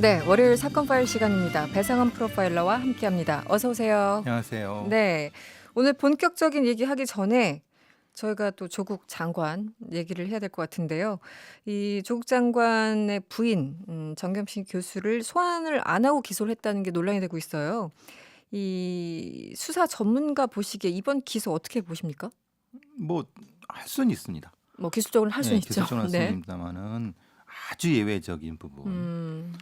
네, 월요일 사건 파일 시간입니다. 배상원 프로파일러와 함께합니다. 어서 오세요. 안녕하세요. 네, 오늘 본격적인 얘기하기 전에 저희가 또 조국 장관 얘기를 해야 될 것 같은데요. 이 조국 장관의 부인 정겸식 교수를 소환을 안 하고 기소를 했다는 게 논란이 되고 있어요. 이 수사 전문가 보시기에 이번 기소 어떻게 보십니까? 뭐 할 수는 있습니다. 뭐 기술적으로는 할 수는 있죠. 기술적으로 할 수는 네. 있습니다만은 아주 예외적인 부분. 음,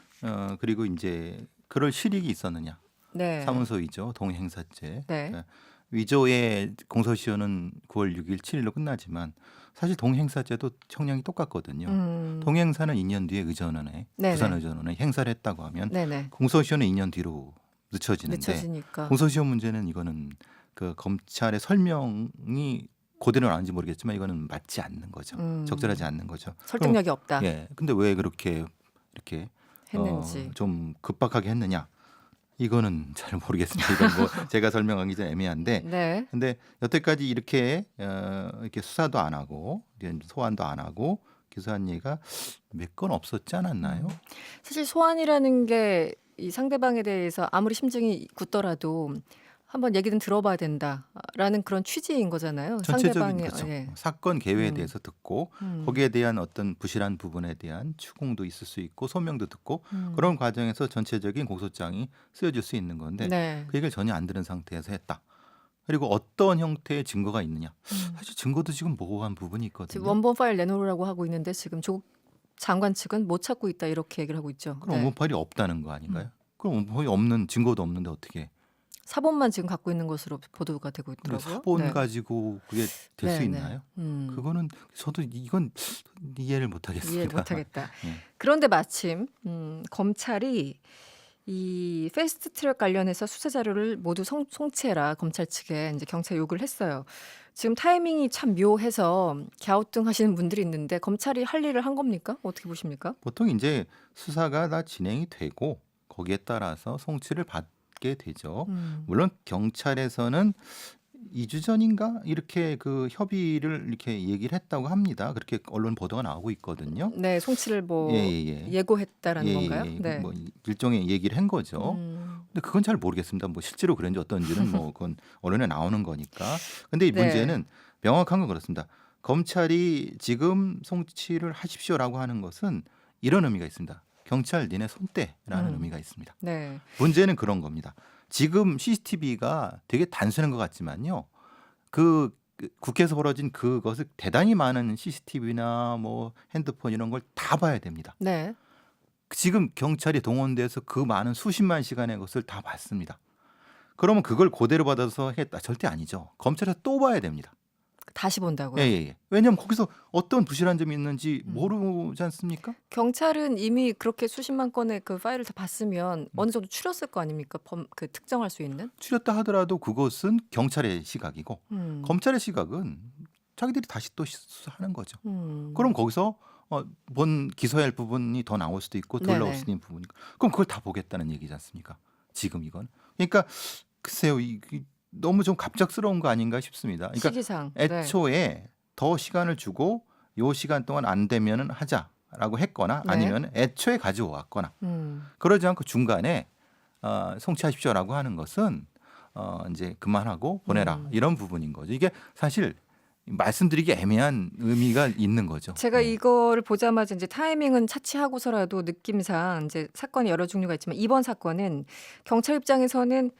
그리고 이제 그럴 실익이 있었느냐. 네. 사문서위조, 동행사죄. 네. 위조의 공소시효는 9월 6일, 7일로 끝나지만 사실 동행사죄도 형량이 똑같거든요. 음, 동행사는 2년 뒤에 의전원에 부산 네네. 의전원에 행사를 했다고 하면 네네. 공소시효는 2년 뒤로 늦춰지는데 늦춰지니까. 공소시효 문제는 이거는 그 검찰의 설명이 그대로는 아닌지 모르겠지만 이거는 맞지 않는 거죠. 적절하지 않는 거죠. 그럼 설득력이 없다 근데 왜 그렇게 이렇게 했는지. 좀 급박하게 했느냐? 이거는 잘 모르겠습니다. 이건 뭐 제가 설명하기 좀 애매한데, 네. 근데 여태까지 이렇게 이렇게 수사도 안 하고 소환도 안 하고 기소한 예가 몇 건 없었지 않았나요? 사실 소환이라는 게 이 상대방에 대해서 아무리 심증이 굳더라도 한번 얘기는 들어봐야 된다라는 그런 취지인 거잖아요. 전체적인 상대방의 그렇죠. 예. 사건 개요에 음. 대해서 듣고 음. 거기에 대한 어떤 부실한 부분에 대한 추궁도 있을 수 있고 소명도 듣고 음. 그런 과정에서 전체적인 공소장이 쓰여질 수 있는 건데 네. 그 얘기를 전혀 안 들은 상태에서 했다. 그리고 어떤 형태의 증거가 있느냐. 사실 증거도 지금 모호한 부분이 지금 있거든요. 원본 파일 내놓으라고 하고 있는데 지금 조국 장관 측은 못 찾고 있다 이렇게 얘기를 하고 있죠. 그럼 네. 원본 파일이 없다는 거 아닌가요? 그럼 원본 파일이 없는 증거도 없는데 어떻게 사본만 지금 갖고 있는 것으로 보도가 되고 근데 있더라고요. 사본 네. 가지고 그게 될 수 네, 있나요? 네. 그거는 저도 이건 이해를 못 하겠습니다. 이해를 못하겠다. 예. 그런데 마침 검찰이 이 패스트트랙 관련해서 수사 자료를 모두 송치해라 검찰 측에 이제 경찰 요구를 했어요. 지금 타이밍이 참 묘해서 갸우뚱하시는 분들이 있는데 검찰이 할 일을 한 겁니까? 어떻게 보십니까? 보통 이제 수사가 다 진행이 되고 거기에 따라서 송치를 받게 되죠. 음. 물론 경찰에서는 2주 전인가 이렇게 그 협의를 이렇게 얘기를 했다고 합니다. 그렇게 언론 보도가 나오고 있거든요. 네, 송치를 뭐 예예예. 예고했다라는 건가요? 네. 뭐 일종의 얘기를 한 거죠. 음. 근데 그건 잘 모르겠습니다. 뭐 실제로 그런지 어떤지는 뭐 그건 언론에 나오는 거니까. 근데 이 네. 문제는 명확한 건 그렇습니다. 검찰이 지금 송치를 하십시오라고 하는 것은 이런 의미가 있습니다. 경찰 니네 손대라는 의미가 있습니다. 네. 문제는 그런 겁니다. 지금 CCTV가 되게 단순한 것 같지만요. 그 국회에서 벌어진 그것을 대단히 많은 CCTV나 뭐 핸드폰 이런 걸 다 봐야 됩니다. 네. 지금 경찰이 동원돼서 그 많은 수십만 시간의 것을 다 봤습니다. 그러면 그걸 그대로 받아서 했다? 절대 아니죠. 검찰에서 또 봐야 됩니다. 다시 본다고요? 예. 왜냐하면 거기서 어떤 부실한 점이 있는지 모르지 않습니까? 경찰은 이미 그렇게 수십만 건의 그 파일을 다 봤으면 어느 정도 추렸을 거 아닙니까? 그 특정할 수 있는? 추렸다 하더라도 그것은 경찰의 시각이고 검찰의 시각은 자기들이 다시 또 수사하는 거죠. 그럼 거기서 본 기소해야 할 부분이 더 나올 수도 있고 덜 나올 네네. 수도 있는 부분이 그럼 그걸 다 보겠다는 얘기지 않습니까? 지금 이건. 그러니까 글쎄요. 너무 좀 갑작스러운 거 아닌가 싶습니다. 그러니까 시기상. 네. 애초에 더 시간을 주고 요 시간 동안 안 되면은 하자라고 했거나 네. 아니면 애초에 가져왔거나 음. 그러지 않고 중간에 송치하십시오라고 하는 것은 이제 그만하고 보내라 이런 부분인 거죠. 이게 사실 말씀드리기 애매한 의미가 있는 거죠. 제가 이거를 보자마자 이제 타이밍은 차치하고서라도 느낌상 이제 사건이 여러 종류가 있지만 이번 사건은 경찰 입장에서는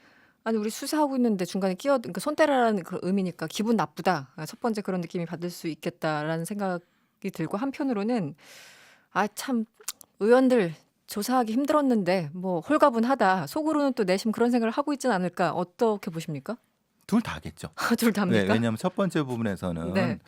아니 우리 수사하고 있는데 중간에 그러니까 손 떼라라는 그런 의미니까 기분 나쁘다. 첫 번째 그런 느낌이 받을 수 있겠다라는 생각이 들고 한편으로는 아 참 의원들 조사하기 힘들었는데 뭐 홀가분하다. 속으로는 또 내심 그런 생각을 하고 있지는 않을까. 어떻게 보십니까? 둘 다겠죠. 둘 다입니까? 왜냐하면 첫 번째 부분에서는 네.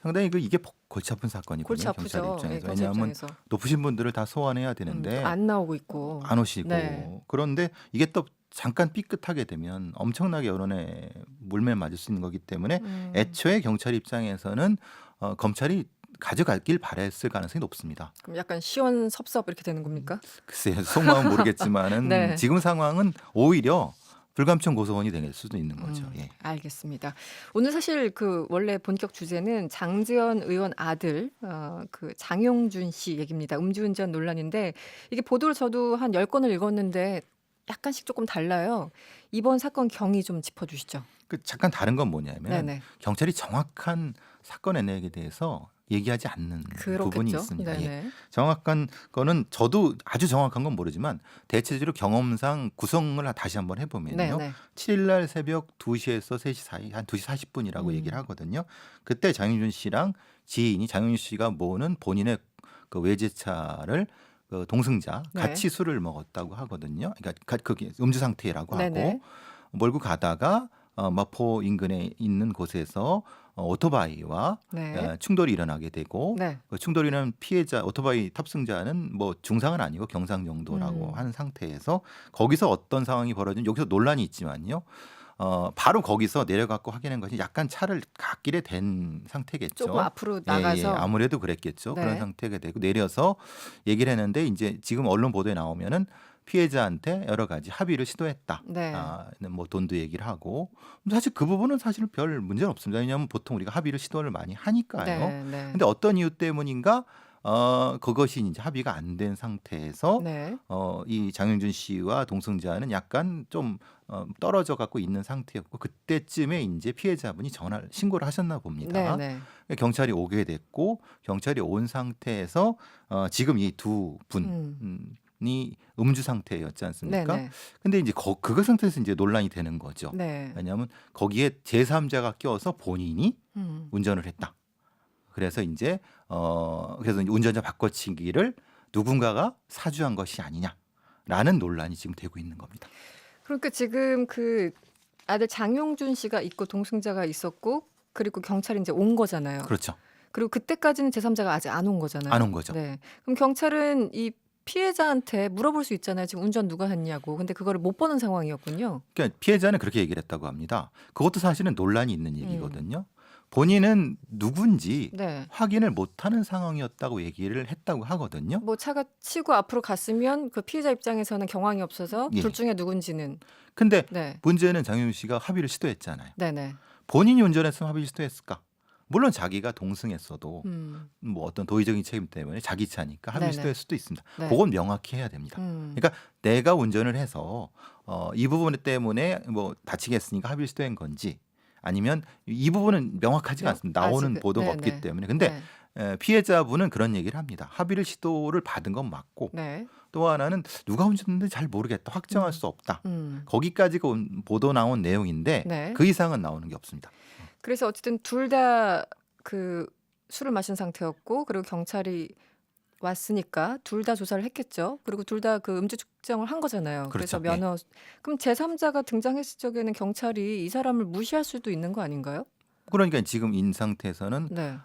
상당히 이게 골치 아픈 사건이거든요. 골치 아프죠. 경찰 입장에서. 네, 경찰 왜냐하면 입장에서. 높으신 분들을 다 소환해야 되는데 안 나오고 있고. 안 오시고 네. 그런데 이게 또 잠깐 삐끗하게 되면 엄청나게 여론에 물매 맞을 수 있는 거기 때문에 애초에 경찰 입장에서는 검찰이 가져가길 바랬을 가능성이 높습니다. 그럼 약간 시원섭섭 이렇게 되는 겁니까? 글쎄요, 속마음은 모르겠지만은 네. 지금 상황은 오히려 불감청 고소원이 될 수도 있는 거죠. 예. 알겠습니다. 오늘 사실 그 원래 본격 주제는 장제원 의원 아들 그 장용준 씨 얘기입니다. 음주운전 논란인데 이게 보도를 저도 한 10건을 읽었는데 약간씩 조금 달라요. 이번 사건 경위 좀 짚어주시죠. 그 잠깐 다른 건 뭐냐면 네네. 경찰이 정확한 사건의 내역에 대해서 얘기하지 않는 부분이 그렇겠죠. 있습니다. 예. 네네. 정확한 거는 저도 아주 정확한 건 모르지만 대체적으로 경험상 구성을 다시 한번 해보면요. 네네. 7일 날 새벽 2시에서 3시 사이 한 2시 40분이라고 얘기를 하거든요. 그때 장윤준 씨랑 지인이 장윤준 씨가 모는 본인의 그 외제차를 그 동승자 네. 같이 술을 먹었다고 하거든요. 그러니까 그게 음주 상태라고 네네. 하고 몰고 가다가 마포 인근에 있는 곳에서 오토바이와 네. 충돌이 일어나게 되고 네. 그 충돌이 일어난 피해자 오토바이 탑승자는 뭐 중상은 아니고 경상 정도라고 하는 상태에서 거기서 어떤 상황이 벌어진 여기서 논란이 있지만요. 바로 거기서 내려갖고 확인한 것이 약간 차를 갓길에 댄 상태겠죠. 조금 앞으로 예, 예, 나가서 아무래도 그랬겠죠. 네. 그런 상태가 되고 내려서 얘기를 했는데 이제 지금 언론 보도에 나오면은 피해자한테 여러 가지 합의를 시도했다. 네. 뭐 돈도 얘기를 하고 사실 그 부분은 사실 별 문제는 없습니다. 왜냐하면 보통 우리가 합의를 시도를 많이 하니까요. 네. 네. 근데 어떤 이유 때문인가 그것이 이제 합의가 안 된 상태에서 네. 이 장윤준 씨와 동승자는 약간 좀 떨어져 갖고 있는 상태였고 그때쯤에 이제 피해자분이 신고를 하셨나 봅니다. 네. 네. 경찰이 오게 됐고 경찰이 온 상태에서 지금 이 두 분이 음주 상태였지 않습니까? 네네. 근데 이제 그거 상태에서 이제 논란이 되는 거죠. 네. 왜냐하면 거기에 제3자가 껴서 본인이 음. 운전을 했다. 그래서 이제 그래서 운전자 바꿔치기를 누군가가 사주한 것이 아니냐라는 논란이 지금 되고 있는 겁니다. 그러니까 지금 그 아들 장용준 씨가 있고 동승자가 있었고 그리고 경찰이 이제 온 거잖아요. 그렇죠. 그리고 그때까지는 제3자가 아직 안 온 거잖아요. 안 온 거죠. 네. 그럼 경찰은 이 피해자한테 물어볼 수 있잖아요. 지금 운전 누가 했냐고. 근데 그거를 못 보는 상황이었군요. 그러니까 피해자는 그렇게 얘기를 했다고 합니다. 그것도 사실은 논란이 있는 얘기거든요. 본인은 누군지 네. 확인을 못하는 상황이었다고 얘기를 했다고 하거든요. 뭐 차가 치고 앞으로 갔으면 그 피해자 입장에서는 경황이 없어서 예. 둘 중에 누군지는 근데 네. 문제는 장윤 씨가 합의를 시도했잖아요. 네네. 본인이 운전했으면 합의를 시도했을까? 물론 자기가 동승했어도 음. 뭐 어떤 도의적인 책임 때문에 자기 차니까 합의를 네네. 시도할 수도 있습니다. 네. 그건 명확히 해야 됩니다. 그러니까 내가 운전을 해서 이 부분 때문에 뭐 다치게 했으니까 합의를 시도한 건지 아니면 이 부분은 명확하지가 않습니다. 나오는 아직 보도가 네네. 없기 때문에. 근데 네. 피해자분은 그런 얘기를 합니다. 합의를 시도를 받은 건 맞고 네. 또 하나는 누가 운전했는지 잘 모르겠다. 확정할 수 없다. 음. 거기까지가 보도 나온 내용인데 네. 그 이상은 나오는 게 없습니다. 그래서 어쨌든 둘 다 그 술을 마신 상태였고 그리고 경찰이 왔으니까 둘 다 조사를 했겠죠. 그리고 둘 다 그 음주 측정을 한 거잖아요. 그래서 그렇죠. 예. 면허 그럼 제3자가 등장했을 적에는 경찰이 이 사람을 무시할 수도 있는 거 아닌가요? 그러니까 지금 인 상태에서는 네.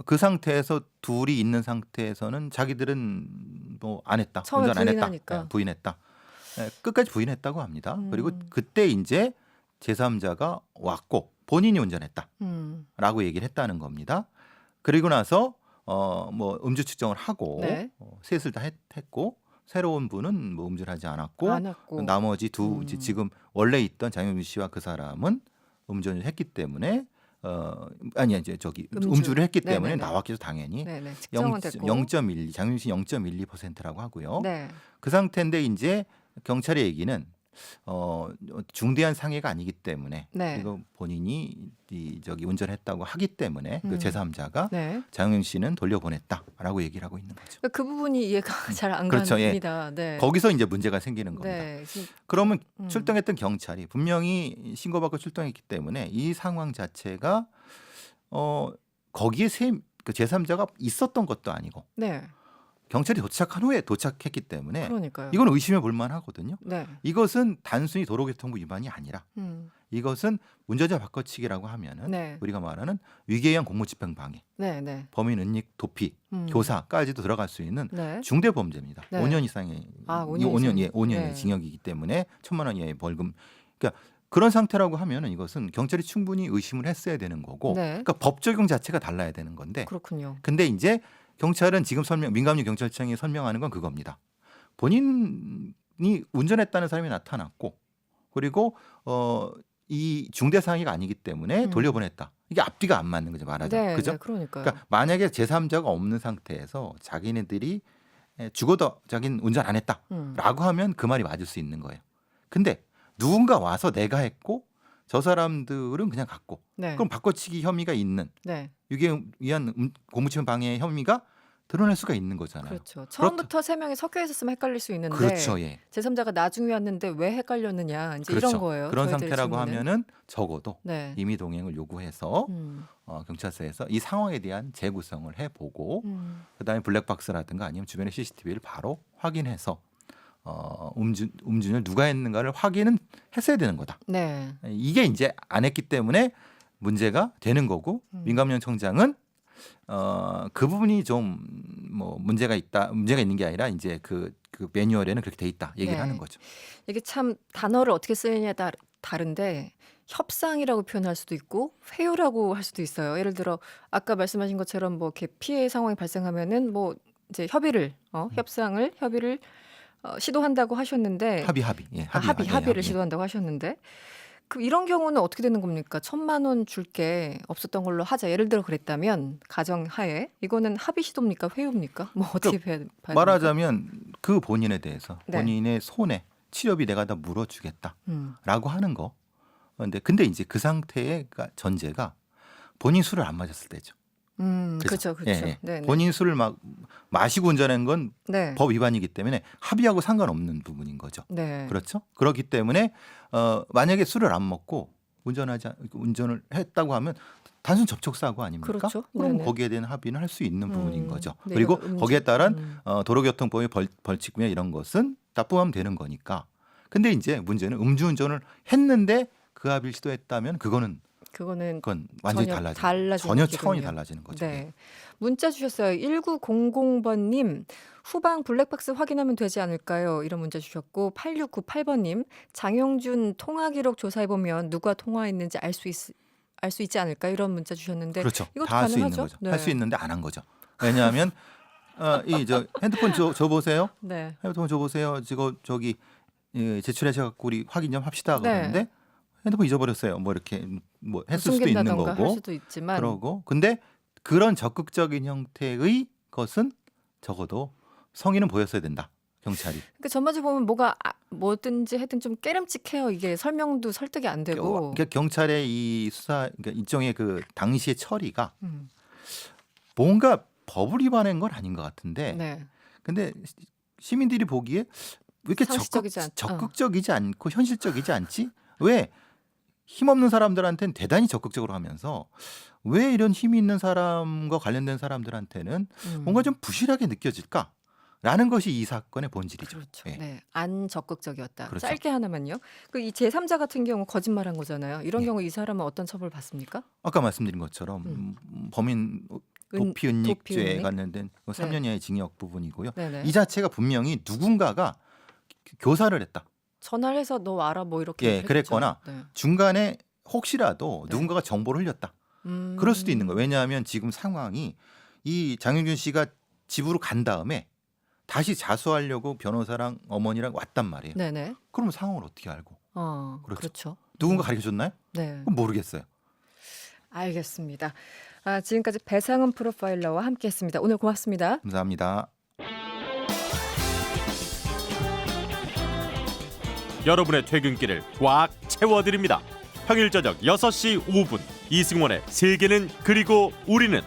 그 상태에서 둘이 있는 상태에서는 자기들은 뭐 안 했다. 처음에 운전 안 했다. 부인하니까. 예, 부인했다. 끝까지 부인했다고 합니다. 그리고 음. 그때 이제 제3자가 왔고 본인이 운전했다라고 음. 얘기를 했다는 겁니다. 그리고 나서 뭐 음주 측정을 하고 네. 셋을 다 했고 새로운 분은 뭐 음주를 하지 않았고 안 왔고. 나머지 지금 원래 있던 장윤 씨와 그 사람은 음주를 했기 때문에 아니 이제 저기 음주를 했기 때문에 네네네. 나왔겠죠 당연히. 네네. 측정은 됐고. 0.12 장윤 씨 0.12%라고 하고요. 네. 그 상태인데 이제 경찰의 얘기는 중대한 상해가 아니기 때문에 네. 그리고 본인이 저기 운전했다고 하기 때문에 그 제3자가 네. 장윤 씨는 돌려보냈다라고 얘기를 하고 있는 거죠. 그 부분이 이해가 잘 안 그렇죠. 예. 갑니다. 네. 거기서 이제 문제가 생기는 겁니다. 네. 지금 그러면 출동했던 경찰이 분명히 신고받고 출동했기 때문에 이 상황 자체가 거기에 그 제3자가 있었던 것도 아니고 네. 경찰이 도착한 후에 도착했기 때문에 그러니까요. 이건 의심해 볼 만하거든요. 네. 이것은 단순히 도로교통부 위반이 아니라 음. 이것은 운전자 바꿔치기라고 하면은 네. 우리가 말하는 위계에 의한 공무집행 방해, 네. 네. 범인 은닉, 도피, 교사까지도 들어갈 수 있는 네. 중대 범죄입니다. 네. 5년 이상의 5년 이상. 5년의 네. 징역이기 때문에 1,000만 원 이하의 벌금. 그러니까 그런 상태라고 하면은 이것은 경찰이 충분히 의심을 했어야 되는 거고, 네. 그러니까 법 적용 자체가 달라야 되는 건데. 그렇군요. 근데 이제 경찰은 지금 민감류 경찰청이 설명하는 건 그겁니다. 본인이 운전했다는 사람이 나타났고 그리고 이 중대상해가 아니기 때문에 돌려보냈다. 이게 앞뒤가 안 맞는 거죠, 말하자면. 네, 그죠? 네, 그러니까요. 그러니까 만약에 제3자가 없는 상태에서 자기네들이 죽어도 자기는 운전 안 했다라고 하면 그 말이 맞을 수 있는 거예요. 근데 누군가 와서 내가 했고 저 사람들은 그냥 갔고 네. 그럼 바꿔치기 혐의가 있는 네. 유기에 의한 공무집행 방해 혐의가 드러날 수가 있는 거잖아요. 그렇죠. 처음부터 세 명이 섞여 있었으면 헷갈릴 수 있는데 그렇죠. 예. 제3자가 나중에 왔는데 왜 헷갈렸느냐 이제 그렇죠. 이런 거예요. 그런 저희들의 상태라고 질문은. 하면은 적어도 네. 임의 동행을 요구해서 음. 경찰서에서 이 상황에 대한 재구성을 해보고 그다음에 블랙박스라든가 아니면 주변의 CCTV를 바로 확인해서 음주를 누가 했는가를 확인은 했어야 되는 거다. 네. 이게 이제 안 했기 때문에 문제가 되는 거고 민감위원청장은 그 부분이 좀 뭐 문제가 있는 게 아니라 이제 그 매뉴얼에는 그렇게 돼 있다 얘기를 네. 하는 거죠. 이게 참 단어를 어떻게 쓰느냐에 다른데 협상이라고 표현할 수도 있고 회유라고 할 수도 있어요. 예를 들어 아까 말씀하신 것처럼 뭐 이렇게 피해 상황이 발생하면은 뭐 이제 협의를 시도한다고 하셨는데 합의 예, 합의를 예. 시도한다고 하셨는데 그 이런 경우는 어떻게 되는 겁니까? 1,000만 원 줄게 없었던 걸로 하자. 예를 들어 그랬다면 가정하에 이거는 합의 시도입니까? 회유입니까? 뭐 어떻게 봐야 됩니까? 말하자면 그 본인에 대해서 네. 본인의 손해 치료비 내가 다 물어주겠다라고 음. 하는 거. 근데 이제 그 상태의 전제가 본인 술을 안 마셨을 때죠. 그렇죠. 예, 예. 네, 네. 본인 술을 마시고 운전한 건 네. 법 위반이기 때문에 합의하고 상관없는 부분인 거죠. 네. 그렇죠? 그렇기 때문에 만약에 술을 안 먹고 운전을 했다고 하면 단순 접촉사고 아닙니까? 그렇죠. 그럼 네네. 거기에 대한 합의는 할 수 있는 부분인 거죠. 네, 그리고 음주. 거기에 따른 도로교통법의 벌칙이나 이런 것은 납부하면 되는 거니까. 근데 이제 문제는 음주운전을 했는데 그 합의를 시도했다면 그건 완전히 달라지는 전혀 얘기군요. 차원이 달라지는 거죠. 네. 문자 주셨어요. 1900번님 후방 블랙박스 확인하면 되지 않을까요? 이런 문자 주셨고 8698번님 장영준 통화기록 조사해보면 누가 통화했는지 알 수 있지 않을까요? 이런 문자 주셨는데 그렇죠. 이것도 다 할 수 있는 가능하죠? 거죠. 네. 할 수 있는데 안 한 거죠. 왜냐하면 핸드폰 줘보세요. 네. 핸드폰 줘보세요. 저기 제출해서 갖고 우리 확인 좀 합시다. 네. 그러는데 핸드폰 잊어버렸어요. 뭐 이렇게 뭐 했을 수도 있는 숨긴다던가 할 거고. 수도 있지만 그러고 근데 그런 적극적인 형태의 것은 적어도 성의는 보였어야 된다. 경찰이. 그러니까 전반적으로 보면 뭐든지 하여튼 좀 깨름직해요. 이게 설명도 설득이 안 되고. 그러니까 경찰의 이 수사, 그러니까 일종의 그 당시의 처리가 음. 뭔가 법을 위반한 건 아닌 것 같은데. 네. 근데 시민들이 보기에 왜 이렇게 적극적이지 않고 현실적이지 않지? 왜 힘없는 사람들한테는 대단히 적극적으로 하면서 왜 이런 힘이 있는 사람과 관련된 사람들한테는 뭔가 좀 부실하게 느껴질까라는 것이 이 사건의 본질이죠. 그렇죠. 예. 네. 안 적극적이었다. 그렇죠. 짧게 하나만요. 이 제3자 같은 경우 거짓말한 거잖아요. 이런 예. 경우 이 사람은 어떤 처벌 받습니까? 아까 말씀드린 것처럼 범인 도피은닉죄에 도피은닉? 관련된 3년 이하의 징역 부분이고요. 네네. 이 자체가 분명히 누군가가 교사를 했다. 전화를 해서 너 알아 뭐 이렇게 예, 했겠죠. 그랬거나 네. 중간에 혹시라도 네. 누군가가 정보를 흘렸다. 그럴 수도 있는 거예요. 왜냐하면 지금 상황이 이 장영준 씨가 집으로 간 다음에 다시 자수하려고 변호사랑 어머니랑 왔단 말이에요. 네네. 그러면 상황을 어떻게 알고? 그렇죠. 누군가 가르쳐줬나요? 네. 그럼 모르겠어요. 알겠습니다. 지금까지 배상훈 프로파일러와 함께했습니다. 오늘 고맙습니다. 감사합니다. 여러분의 퇴근길을 꽉 채워드립니다. 평일 저녁 6시 5분 이승원의 세계는 그리고 우리는